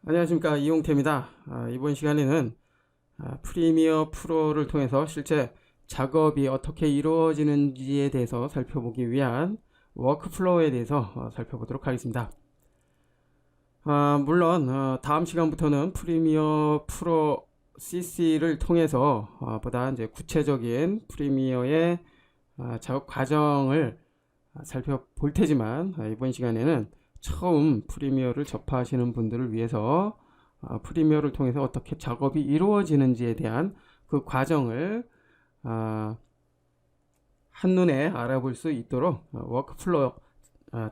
안녕하십니까, 이용태입니다. 이번 시간에는 프리미어 프로를 통해서 실제 작업이 어떻게 이루어지는지에 대해서 살펴보기 위한 워크플로우에 대해서 살펴보도록 하겠습니다. 물론 다음 시간부터는 프리미어 프로 CC를 통해서 보다 이제 구체적인 프리미어의 작업 과정을 살펴볼 테지만, 이번 시간에는 처음 프리미어를 접하시는 분들을 위해서 프리미어를 통해서 어떻게 작업이 이루어지는지에 대한 그 과정을 한눈에 알아볼 수 있도록 워크플로우,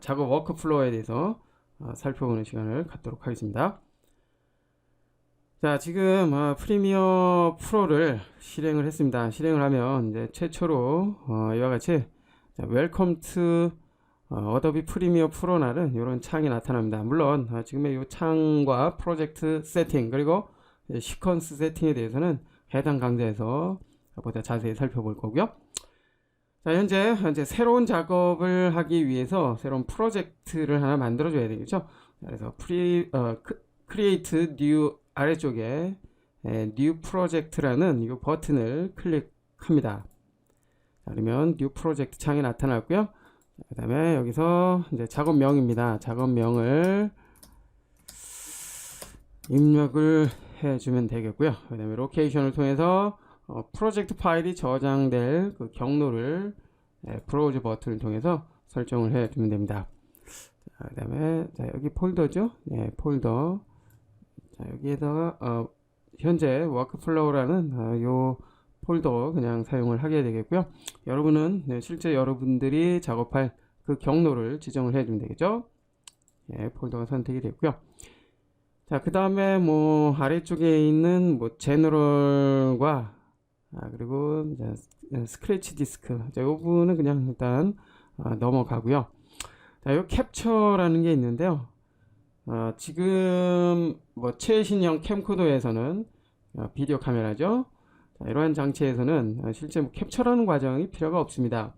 작업 워크플로우에 대해서 살펴보는 시간을 갖도록 하겠습니다. 자, 지금 프리미어 프로를 실행을 했습니다. 실행을 하면 이제 최초로 이와 같이 웰컴 투 어도비 프리미어 프로라는 이런 창이 나타납니다. 물론 지금의 이 창과 프로젝트 세팅 그리고 시퀀스 세팅에 대해서는 해당 강좌에서 보다 자세히 살펴볼 거고요. 자, 현재 새로운 작업을 하기 위해서 새로운 프로젝트를 하나 만들어 줘야 되겠죠. 그래서 create new 아래쪽에 new project라는 이 버튼을 클릭합니다. 자, 그러면 new project 창이 나타났고요. 그 다음에 여기서 이제 작업명입니다. 작업명을 입력을 해주면 되겠고요. 그 다음에 로케이션을 통해서 프로젝트 파일이 저장될 그 경로를 브라우저 버튼을 통해서 설정을 해주면 됩니다. 그 다음에 여기 폴더죠. 폴더. 자, 여기에다가 현재 워크플로우라는 요 폴더 그냥 사용을 하게 되겠고요. 여러분은 실제 여러분들이 작업할 그 경로를 지정을 해주면 되겠죠. 폴더가 선택이 됐고요. 자, 그 다음에 뭐 아래쪽에 있는 뭐 제너럴과 그리고 이제 스크래치 디스크, 이 부분은 그냥 일단 넘어가고요. 자, 요 캡처라는 게 있는데요. 지금 뭐 최신형 캠코더에서는 비디오 카메라죠. 자, 이러한 장치에서는 실제 뭐 캡처라는 과정이 필요가 없습니다.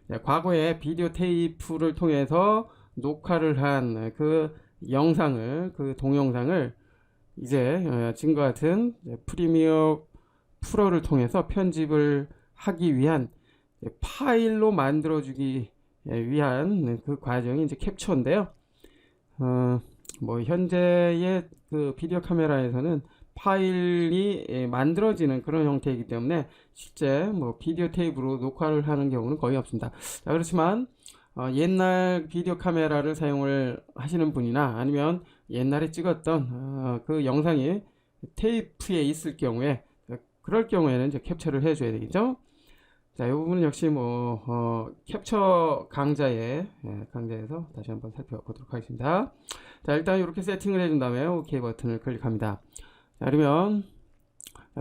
자, 과거에 비디오 테이프를 통해서 녹화를 한 그 영상을, 그 동영상을 이제 지금과 같은 프리미어 프로를 통해서 편집을 하기 위한 파일로 만들어주기 위한 그 과정이 이제 캡처인데요. 뭐 현재의 그 비디오 카메라에서는 파일이 만들어지는 그런 형태이기 때문에 실제 뭐 비디오 테이프로 녹화를 하는 경우는 거의 없습니다. 자, 그렇지만 옛날 비디오 카메라를 사용을 하시는 분이나 아니면 옛날에 찍었던 그 영상이 테이프에 있을 경우에, 그럴 경우에는 이제 캡처를 해줘야 되겠죠. 자, 이 부분은 역시 뭐 캡처 강좌에서 다시 한번 살펴보도록 하겠습니다. 자, 일단 이렇게 세팅을 해준 다음에 OK 버튼을 클릭합니다. 자, 그러면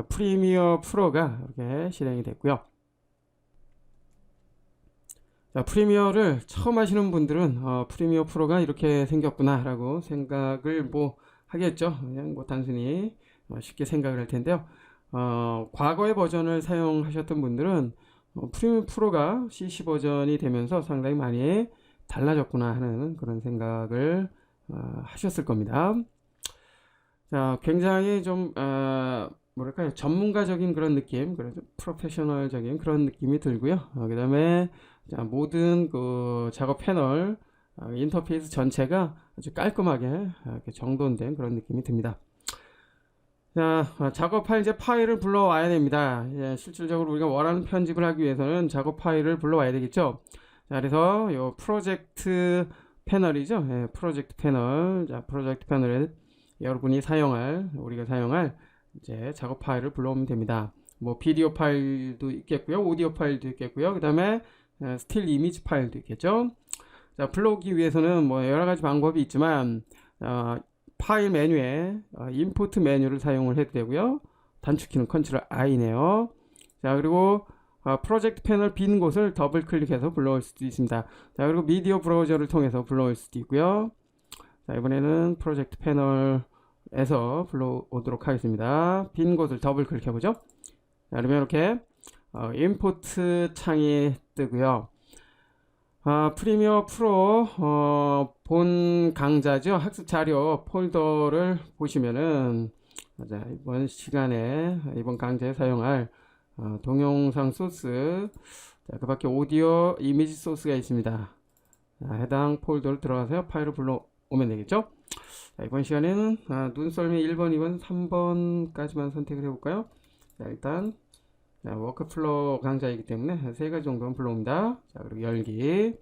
프리미어 프로가 이렇게 실행이 됐고요. 자, 프리미어를 처음 하시는 분들은 프리미어 프로가 이렇게 생겼구나 라고 생각을 뭐 하겠죠. 그냥 뭐 단순히 쉽게 생각을 할 텐데요. 과거의 버전을 사용하셨던 분들은 프리미어 프로가 CC 버전이 되면서 상당히 많이 달라졌구나 하는 그런 생각을 하셨을 겁니다. 자, 굉장히 좀 뭐랄까요, 전문가적인 그런 느낌, 그래서 프로페셔널적인 그런 느낌이 들고요. 그 다음에 모든 그 작업 패널 인터페이스 전체가 아주 깔끔하게 이렇게 정돈된 그런 느낌이 듭니다. 자, 작업 파일, 이제 파일을 불러와야 됩니다. 실질적으로 우리가 원하는 편집을 하기 위해서는 작업 파일을 불러와야 되겠죠. 자, 그래서 요 프로젝트 패널이죠. 프로젝트 패널. 자, 프로젝트 패널에 여러분이 우리가 사용할 이제 작업 파일을 불러오면 됩니다. 뭐 비디오 파일도 있겠고요, 오디오 파일도 있겠고요, 그 다음에 스틸 이미지 파일도 있겠죠. 자, 불러오기 위해서는 뭐 여러 가지 방법이 있지만 파일 메뉴에 임포트 메뉴를 사용을 해도 되고요. 단축키는 컨트롤 I네요. 자, 그리고 프로젝트 패널 빈 곳을 더블 클릭해서 불러올 수도 있습니다. 자, 그리고 미디어 브라우저를 통해서 불러올 수도 있고요. 자, 이번에는 프로젝트 패널에서 불러오도록 하겠습니다. 빈 곳을 더블 클릭해보죠. 자, 그러면 이렇게 임포트 창이 뜨고요. 프리미어 프로 본 강좌죠. 학습 자료 폴더를 보시면은 자, 이번 시간에 이번 강좌에 사용할 동영상 소스, 자, 그 밖에 오디오 이미지 소스가 있습니다. 자, 해당 폴더를 들어가서 파일을 불러오면 되겠죠. 자, 이번 시간에는 눈썰미 1번, 2번, 3번까지만 선택을 해볼까요? 자, 일단 워크플로우 강좌이기 때문에 세 가지 정도는 불러옵니다. 자, 그리고 열기.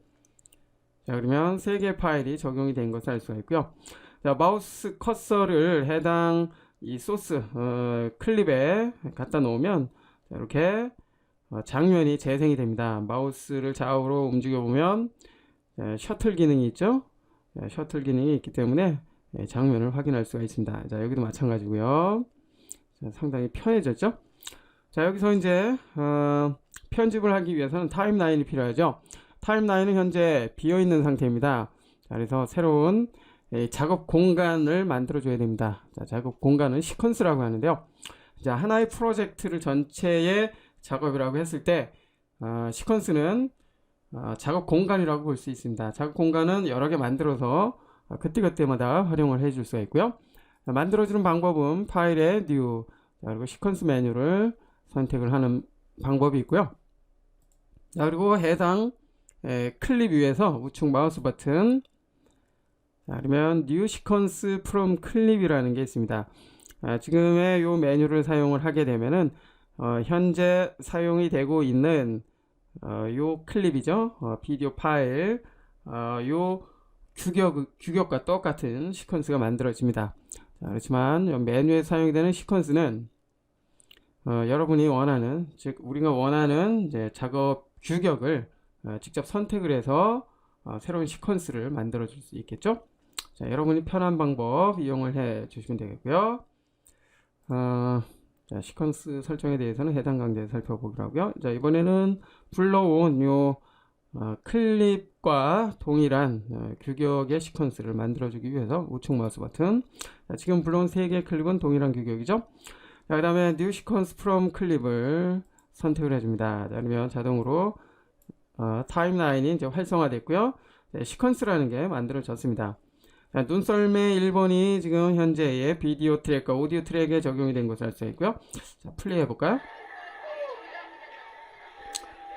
자, 그러면 세 개의 파일이 적용이 된 것을 알 수가 있고요. 자, 마우스 커서를 해당 이 소스 클립에 갖다 놓으면 자, 이렇게 장면이 재생이 됩니다. 마우스를 좌우로 움직여 보면 셔틀 기능이 있죠. 셔틀 기능이 있기 때문에 장면을 확인할 수가 있습니다. 자, 여기도 마찬가지고요. 자, 상당히 편해졌죠. 자, 여기서 이제 편집을 하기 위해서는 타임라인이 필요하죠. 타임라인은 현재 비어있는 상태입니다. 자, 그래서 새로운 작업 공간을 만들어 줘야 됩니다. 자, 작업 공간은 시퀀스라고 하는데요. 자, 하나의 프로젝트를 전체의 작업이라고 했을 때 시퀀스는 작업 공간이라고 볼 수 있습니다. 작업 공간은 여러 개 만들어서 그때그때마다 활용을 해 줄 수가 있고요. 만들어주는 방법은 파일에 뉴, 그리고 시퀀스 메뉴를 선택을 하는 방법이 있고요. 자, 그리고 해당 클립 위에서 우측 마우스 버튼, 자, 그러면 New Sequence from Clip이라는 게 있습니다. 지금의 이 메뉴를 사용을 하게 되면은 현재 사용이 되고 있는 요 클립이죠. 비디오 파일, 요 규격과 똑같은 시퀀스가 만들어집니다. 자, 그렇지만 요 메뉴에 사용이 되는 시퀀스는 여러분이 원하는, 즉 우리가 원하는 이제 작업 규격을 직접 선택을 해서 새로운 시퀀스를 만들어 줄 수 있겠죠. 자, 여러분이 편한 방법 이용을 해 주시면 되겠고요. 자, 시퀀스 설정에 대해서는 해당 강좌에 살펴보기로 하고요. 자, 이번에는 불러온 요 클립과 동일한 규격의 시퀀스를 만들어 주기 위해서 우측 마우스 버튼, 자, 지금 불러온 3개의 클립은 동일한 규격이죠. 자, 그 다음에 New Sequence from 클립을 선택을 해줍니다. 자, 그러면 자동으로 타임라인이 이제 활성화됐고요. 시퀀스라는 게 만들어졌습니다. 자, 눈썰매 1번이 지금 현재의 비디오 트랙과 오디오 트랙에 적용이 된 것을 알 수 있고요. 자, 플레이 해볼까요?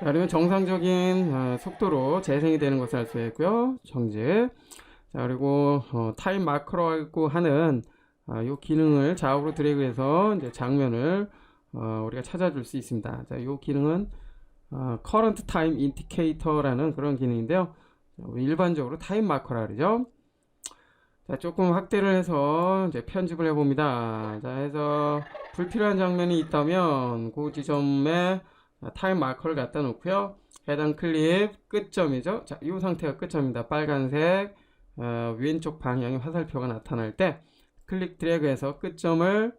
자, 그러면 정상적인 속도로 재생이 되는 것을 알 수 있고요. 정지. 자, 그리고 타임 마커라고 하는 이 기능을 좌우로 드래그해서 이제 장면을 우리가 찾아줄 수 있습니다. 자, 이 기능은 Current Time Indicator라는 그런 기능인데요. 일반적으로 타임 마커라 그러죠. 자, 조금 확대를 해서 이제 편집을 해봅니다. 자, 해서 불필요한 장면이 있다면 그 지점에 타임 마커를 갖다 놓고요. 해당 클립 끝점이죠. 자, 이 상태가 끝점입니다. 빨간색 왼쪽 방향의 화살표가 나타날 때 클릭 드래그해서 끝점을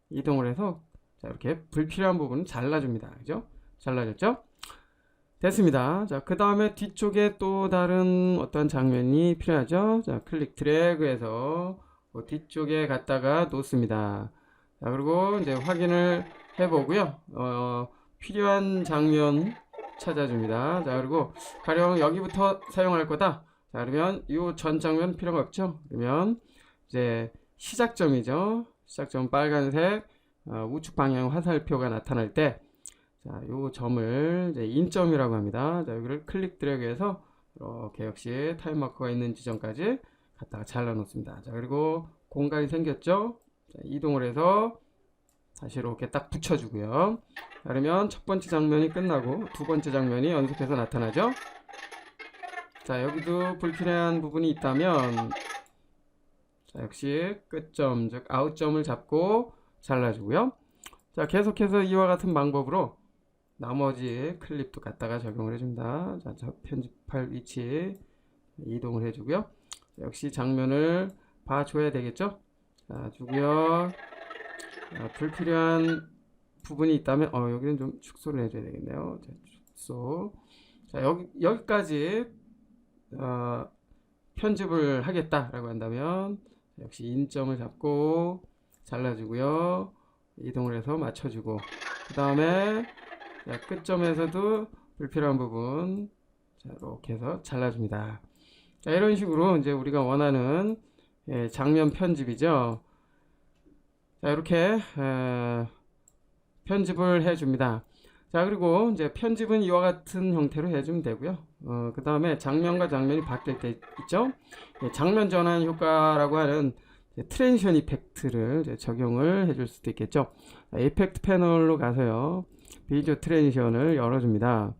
이동을 해서 자, 이렇게 불필요한 부분은 잘라줍니다. 그죠? 잘라졌죠? 됐습니다. 자, 그 다음에 뒤쪽에 또 다른 어떤 장면이 필요하죠. 자, 클릭 드래그해서 뒤쪽에 갖다가 놓습니다. 자, 그리고 이제 확인을 해보고요. 필요한 장면 찾아줍니다. 자, 그리고 가령 여기부터 사용할 거다. 자, 그러면 이 전 장면 필요가 없죠. 그러면 이제 시작점이죠. 시작점 빨간색 우측 방향 화살표가 나타날 때 자, 요 점을 이제 인점이라고 합니다. 자, 여기를 클릭 드래그해서 이렇게 역시 타임 마커가 있는 지점까지 갖다가 잘라 놓습니다. 자, 그리고 공간이 생겼죠. 자, 이동을 해서 다시 이렇게 딱 붙여주고요. 자, 그러면 첫 번째 장면이 끝나고 두 번째 장면이 연속해서 나타나죠. 자, 여기도 불필요한 부분이 있다면 자, 역시 끝점, 즉 아웃점을 잡고 잘라주고요. 자, 계속해서 이와 같은 방법으로 나머지 클립도 갖다가 적용을 해줍니다. 자, 편집할 위치 이동을 해주고요. 자, 역시 장면을 봐줘야 되겠죠. 자, 주고요. 불필요한 부분이 있다면 여기는 좀 축소를 해줘야 되겠네요. 자, 축소. 자, 여기까지 편집을 하겠다라고 한다면 역시 인점을 잡고 잘라주고요. 이동을 해서 맞춰주고 그 다음에 끝점에서도 불필요한 부분 자, 이렇게 해서 잘라줍니다. 자, 이런 식으로 이제 우리가 원하는 장면 편집이죠. 자, 이렇게 편집을 해줍니다. 자, 그리고 이제 편집은 이와 같은 형태로 해주면 되고요. 그 다음에 장면과 장면이 바뀔 때 있죠. 장면 전환 효과라고 하는 트랜지션 이펙트를 이제 적용을 해줄 수도 있겠죠. 이펙트 패널로 가서요, 비디오 트랜지션을 열어줍니다.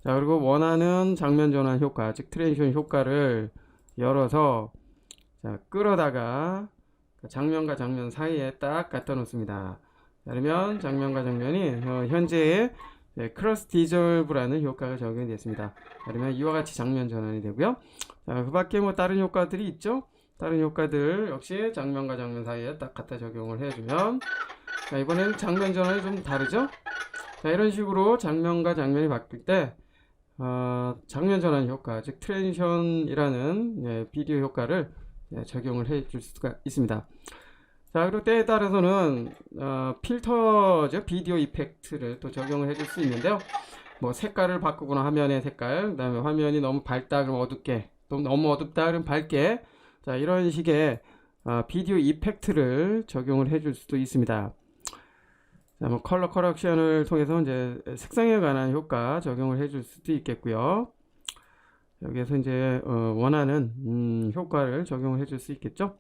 자, 그리고 원하는 장면 전환 효과, 즉 트랜지션 효과를 열어서, 자, 끌어다가 장면과 장면 사이에 딱 갖다 놓습니다. 그러면 장면과 장면이 현재의 크로스 디졸브라는 효과가 적용이 됐습니다. 그러면 이와 같이 장면 전환이 되고요. 자, 그 밖에 뭐 다른 효과들이 있죠. 다른 효과들 역시 장면과 장면 사이에 딱 갖다 적용을 해주면, 자, 이번에는 장면 전환이 좀 다르죠. 자, 이런 식으로 장면과 장면이 바뀔 때 장면 전환 효과, 즉 트랜지션이라는 비디오 효과를 적용을 해 줄 수가 있습니다. 자, 그리고 때에 따라서는 필터죠, 비디오 이펙트를 또 적용을 해줄 수 있는데요. 뭐 색깔을 바꾸거나, 화면의 색깔, 그 다음에 화면이 너무 밝다 그러면 어둡게, 또 너무 어둡다 그러면 밝게, 자, 이런 식의 비디오 이펙트를 적용을 해줄 수도 있습니다. 자, 뭐 컬러 커렉션을 통해서 이제 색상에 관한 효과 적용을 해줄 수도 있겠고요. 여기에서 이제 원하는 효과를 적용을 해줄 수 있겠죠.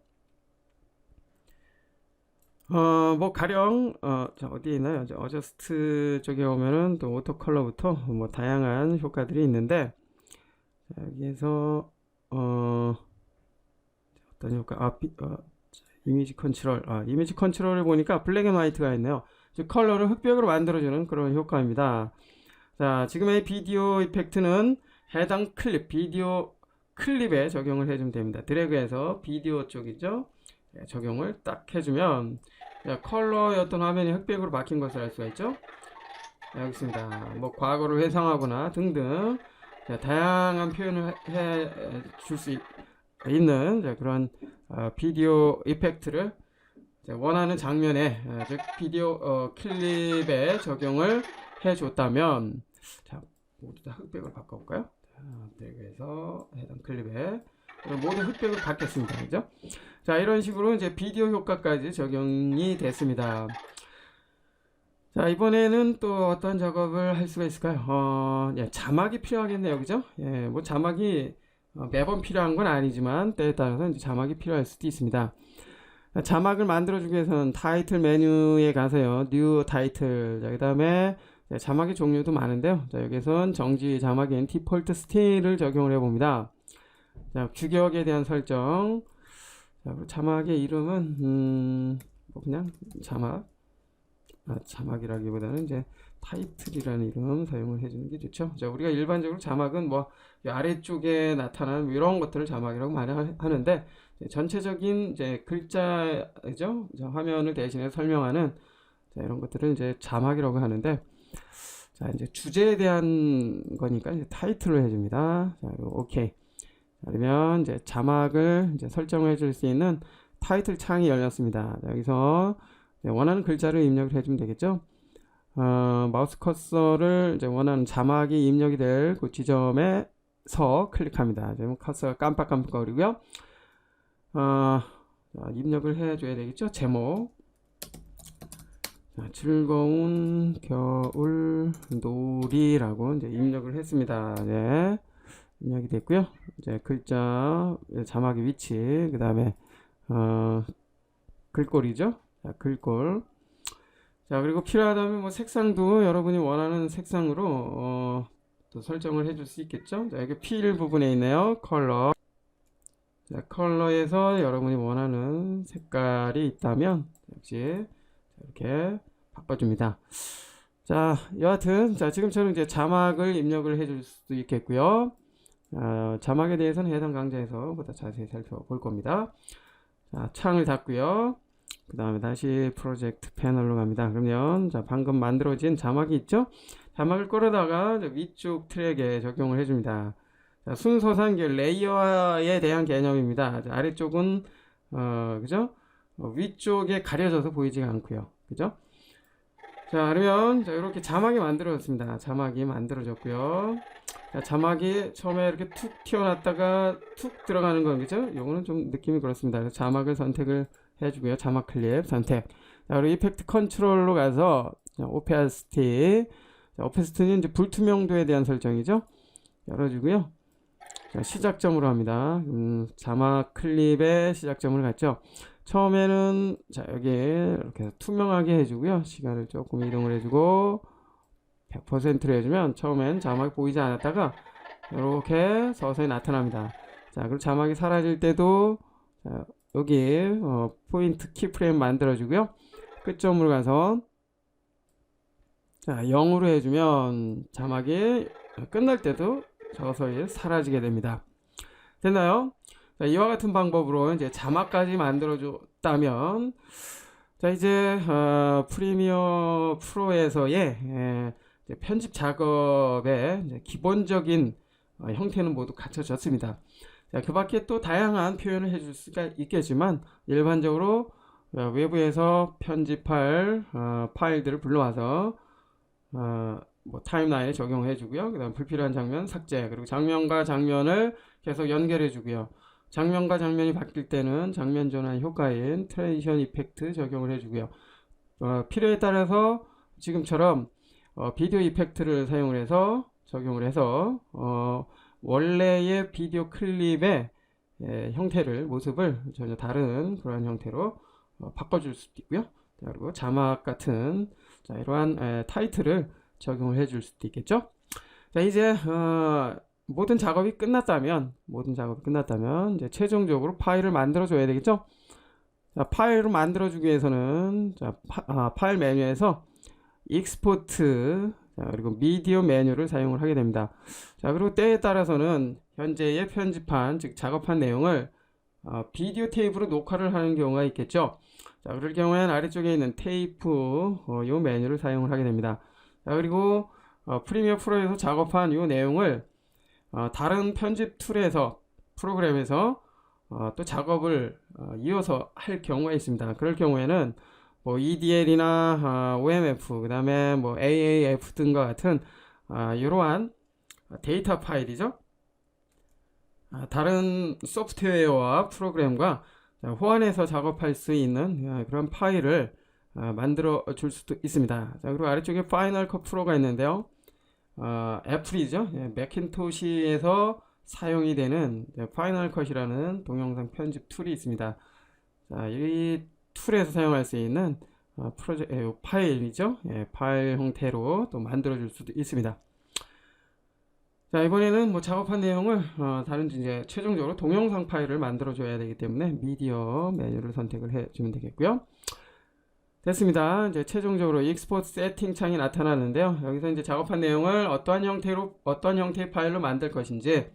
뭐 가령 자, 어디에 있나요? 어저스트 쪽에 오면은 또 오토 컬러부터 뭐 다양한 효과들이 있는데, 자, 여기에서 어떤 효과? 이미지 컨트롤. 이미지 컨트롤을 보니까 블랙 앤 화이트가 있네요. 즉 컬러를 흑백으로 만들어주는 그런 효과입니다. 자, 지금의 비디오 이펙트는 해당 클립, 비디오 클립에 적용을 해주면 됩니다. 드래그해서 비디오 쪽이죠, 적용을 딱 해주면, 자, 컬러의 어떤 화면이 흑백으로 바뀐 것을 알 수가 있죠. 자, 여기 있습니다. 뭐 과거를 회상하거나 등등, 자, 다양한 표현을 해 줄 수 있는, 자, 그런 비디오 이펙트를 원하는 장면에, 즉 비디오 클립에 적용을 해줬다면, 자, 모두 다 흑백으로 바꿔볼까요? 그래서 해당 클립에 모두 흑백으로 바뀌었습니다. 그죠? 자, 이런 식으로 이제 비디오 효과까지 적용이 됐습니다. 자, 이번에는 또 어떤 작업을 할 수가 있을까요? 자막이 필요하겠네요. 그죠? 뭐 자막이 매번 필요한 건 아니지만 때에 따라서 이제 자막이 필요할 수도 있습니다. 자막을 만들어주기 위해서는 타이틀 메뉴에 가서요, 뉴 타이틀, 그 다음에 자막의 종류도 많은데요. 자, 여기선 정지 자막인 디폴트 스틸을 적용을 해봅니다. 자, 규격에 대한 설정. 자, 자막의 이름은 뭐 그냥 자막이라기보다는 이제 타이틀이라는 이름 사용을 해주는 게 좋죠. 자, 우리가 일반적으로 자막은 뭐 아래쪽에 나타나는 이런 것들을 자막이라고 많이 하는데, 전체적인 이제 글자죠, 화면을 대신해 설명하는, 자, 이런 것들을 이제 자막이라고 하는데, 자, 이제 주제에 대한 거니까 이제 타이틀로 해줍니다. 자, 오케이. 자, 그러면 이제 자막을 이제 설정해 줄 수 있는 타이틀 창이 열렸습니다. 자, 여기서 원하는 글자를 입력을 해주면 되겠죠. 마우스 커서를 이제 원하는 자막이 입력이 될 그 지점에서 클릭합니다. 그러면 커서가 깜빡깜빡거리고요. 입력을 해줘야 되겠죠. 제목. 자, 즐거운 겨울 놀이라고 이제 입력을 했습니다. 네, 입력이 됐고요. 이제 글자, 자막의 위치, 그 다음에 글꼴이죠. 자, 글꼴. 자, 그리고 필요하다면 뭐 색상도 여러분이 원하는 색상으로 또 설정을 해줄 수 있겠죠. 자, 여기 필 부분에 있네요. 컬러. 자, 컬러에서 여러분이 원하는 색깔이 있다면 역시 이렇게 바꿔줍니다. 자, 여하튼, 자, 지금처럼 이제 자막을 입력을 해줄 수도 있겠고요. 자막에 대해서는 해당 강좌에서 보다 자세히 살펴볼 겁니다. 자, 창을 닫고요. 그 다음에 다시 프로젝트 패널로 갑니다. 그러면 자, 방금 만들어진 자막이 있죠? 자막을 끌어다가 위쪽 트랙에 적용을 해줍니다. 자, 순서상 레이어에 대한 개념입니다. 자, 아래쪽은 그죠? 위쪽에 가려져서 보이지가 않고요. 그죠? 자, 그러면 자, 이렇게 자막이 만들어졌습니다. 자막이 만들어졌고요. 자, 자막이 처음에 이렇게 툭 튀어났다가 툭 들어가는 거 그죠? 요거는 좀 느낌이 그렇습니다. 그래서 자막을 선택을 해주고요. 자막 클립 선택. 자, 그리고 이펙트 컨트롤로 가서 오페아시티. 오페아시티는 이제 불투명도에 대한 설정이죠. 열어주고요. 자, 시작점으로 합니다. 자막 클립의 시작점을 갔죠. 처음에는 자, 여기 이렇게 투명하게 해주고요. 시간을 조금 이동을 해주고 100%로 해주면 처음엔 자막이 보이지 않았다가 이렇게 서서히 나타납니다. 자, 그리고 자막이 사라질 때도 자, 여기 포인트 키프레임 만들어주고요. 끝점으로 가서 자, 0으로 해주면 자막이 끝날 때도 서서히 사라지게 됩니다. 됐나요? 자, 이와 같은 방법으로 이제 자막까지 만들어줬다면 자, 이제 프리미어 프로에서의 이제 편집 작업의 이제 기본적인 형태는 모두 갖춰졌습니다. 자, 그 밖에 또 다양한 표현을 해줄 수가 있겠지만 일반적으로 외부에서 편집할 파일들을 불러와서 뭐 타임라인에 적용해 주고요. 그 다음 불필요한 장면 삭제, 그리고 장면과 장면을 계속 연결해 주고요. 장면과 장면이 바뀔 때는 장면 전환 효과인 트랜지션 이펙트 적용을 해 주고요. 필요에 따라서 지금처럼 비디오 이펙트를 사용을 해서 적용을 해서 원래의 비디오 클립의 형태를, 모습을 전혀 다른 그런 형태로 바꿔줄 수도 있고요. 그리고 자막 같은 자, 이러한 타이틀을 적용을 해줄 수도 있겠죠. 자, 이제 모든 작업이 끝났다면 이제 최종적으로 파일을 만들어 줘야 되겠죠. 자, 파일을 만들어 주기 위해서는 자, 파일 메뉴에서 익스포트 그리고 미디어 메뉴를 사용을 하게 됩니다. 자, 그리고 때에 따라서는 현재의 편집한 즉 작업한 내용을 비디오 테이프로 녹화를 하는 경우가 있겠죠. 자, 그럴 경우에는 아래쪽에 있는 테이프 요 메뉴를 사용을 하게 됩니다. 자, 그리고 프리미어 프로에서 작업한 요 내용을 다른 편집 툴에서 프로그램에서 또 작업을 이어서 할 경우가 있습니다. 그럴 경우에는 뭐 EDL이나 OMF, 그 다음에 뭐 AAF 등과 같은 이러한 데이터 파일이죠. 다른 소프트웨어와 프로그램과 호환해서 작업할 수 있는 그런 파일을 만들어 줄 수도 있습니다. 자, 그리고 아래쪽에 파이널 컷 프로가 있는데요. 애플이죠. 맥킨토시에서 사용이 되는 파이널 컷이라는 동영상 편집 툴이 있습니다. 자, 이 툴에서 사용할 수 있는 파일이죠. 파일 형태로 또 만들어 줄 수도 있습니다. 자, 이번에는 뭐 작업한 내용을 다른 이제 최종적으로 동영상 파일을 만들어 줘야 되기 때문에 미디어 메뉴를 선택을 해 주면 되겠고요. 됐습니다. 이제 최종적으로 익스포트 세팅 창이 나타나는데요. 여기서 이제 작업한 내용을 어떠한 형태의 파일로 만들 것인지,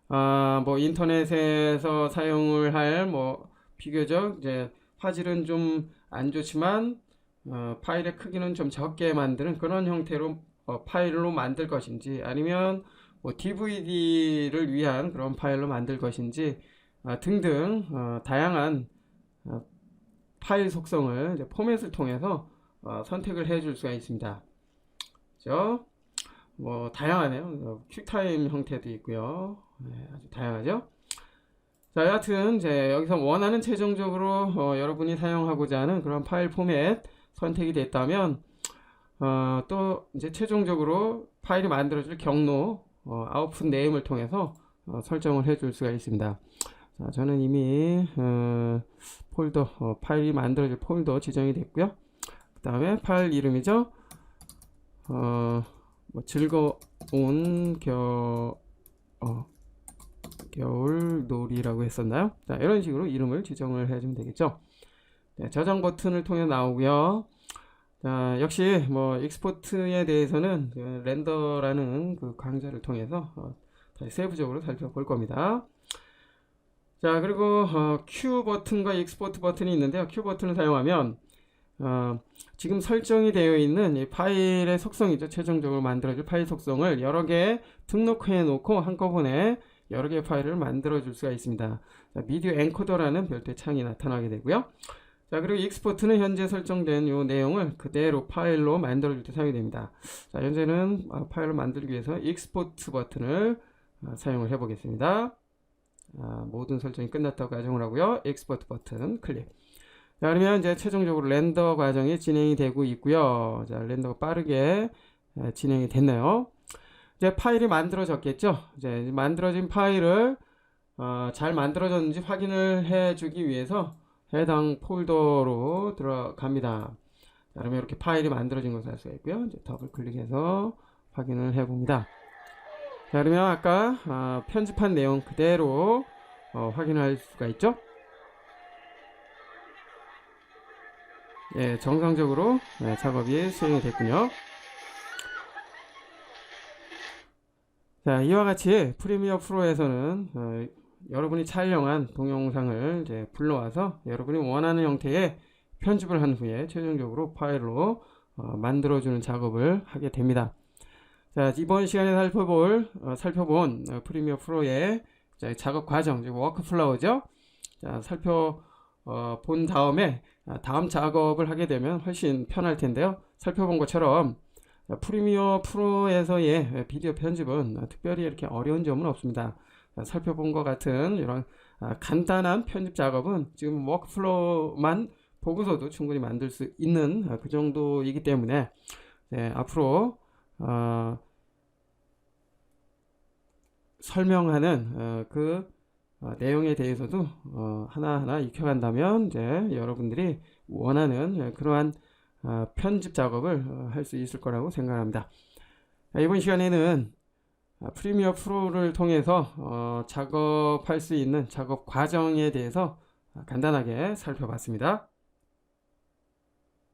뭐 인터넷에서 사용을 할 뭐 비교적 이제 화질은 좀 안 좋지만 파일의 크기는 좀 적게 만드는 그런 형태로 파일로 만들 것인지, 아니면 뭐 DVD를 위한 그런 파일로 만들 것인지 등등 다양한 파일 속성을 이제 포맷을 통해서 선택을 해 줄 수가 있습니다. 그죠? 뭐 다양하네요. 퀵타임 형태도 있고요. 아주 다양하죠. 자, 여하튼 이제 여기서 원하는 최종적으로 여러분이 사용하고자 하는 그런 파일 포맷 선택이 됐다면 또 이제 최종적으로 파일이 만들어질 경로 아웃풋 네임을 통해서 설정을 해 줄 수가 있습니다. 자, 저는 이미 폴더 파일이 만들어질 폴더 지정이 됐고요. 그 다음에 파일 이름이죠. 뭐 즐거운 겨울놀이라고 했었나요? 자, 이런 식으로 이름을 지정을 해주면 되겠죠. 네, 저장 버튼을 통해 나오고요. 자, 역시 뭐 익스포트에 대해서는 그 렌더라는 그 강좌를 통해서 다시 세부적으로 살펴볼 겁니다. 자, 그리고 Q 버튼과 익스포트 버튼이 있는데요. Q 버튼을 사용하면 지금 설정이 되어 있는 이 파일의 속성이죠. 최종적으로 만들어줄 파일 속성을 여러 개 등록해 놓고 한꺼번에 여러 개의 파일을 만들어 줄 수가 있습니다. 자, 미디어 엔코더라는 별도의 창이 나타나게 되고요. 자, 그리고 익스포트는 현재 설정된 요 내용을 그대로 파일로 만들어줄 때 사용이 됩니다. 자, 현재는 파일을 만들기 위해서 익스포트 버튼을 사용을 해 보겠습니다. 모든 설정이 끝났다고 가정을 하고요. 익스포트 버튼 클릭. 자, 그러면 이제 최종적으로 렌더 과정이 진행이 되고 있고요. 자, 렌더가 빠르게 진행이 됐네요. 이제 파일이 만들어졌겠죠. 이제 만들어진 파일을 잘 만들어졌는지 확인을 해주기 위해서 해당 폴더로 들어갑니다. 자, 그러면 이렇게 파일이 만들어진 것을 알 수가 있고요. 이제 더블 클릭해서 확인을 해봅니다. 자, 그러면 아까 편집한 내용 그대로 확인할 수가 있죠. 예, 정상적으로 작업이 수행이 됐군요. 자, 이와 같이 프리미어 프로에서는 여러분이 촬영한 동영상을 이제 불러와서 여러분이 원하는 형태의 편집을 한 후에 최종적으로 파일로 만들어주는 작업을 하게 됩니다. 자, 이번 시간에 살펴본 프리미어 프로의 작업 과정, 워크플로우죠. 자, 살펴본 다음에 다음 작업을 하게 되면 훨씬 편할 텐데요. 살펴본 것처럼 프리미어 프로에서의 비디오 편집은 특별히 이렇게 어려운 점은 없습니다. 살펴본 것 같은 이런 간단한 편집 작업은 지금 워크플로우만 보고서도 충분히 만들 수 있는 그 정도이기 때문에 앞으로 설명하는 그 내용에 대해서도 하나하나 익혀간다면 이제 여러분들이 원하는 그러한 편집 작업을 할 수 있을 거라고 생각합니다. 이번 시간에는 프리미어 프로를 통해서 작업할 수 있는 작업 과정에 대해서 간단하게 살펴봤습니다.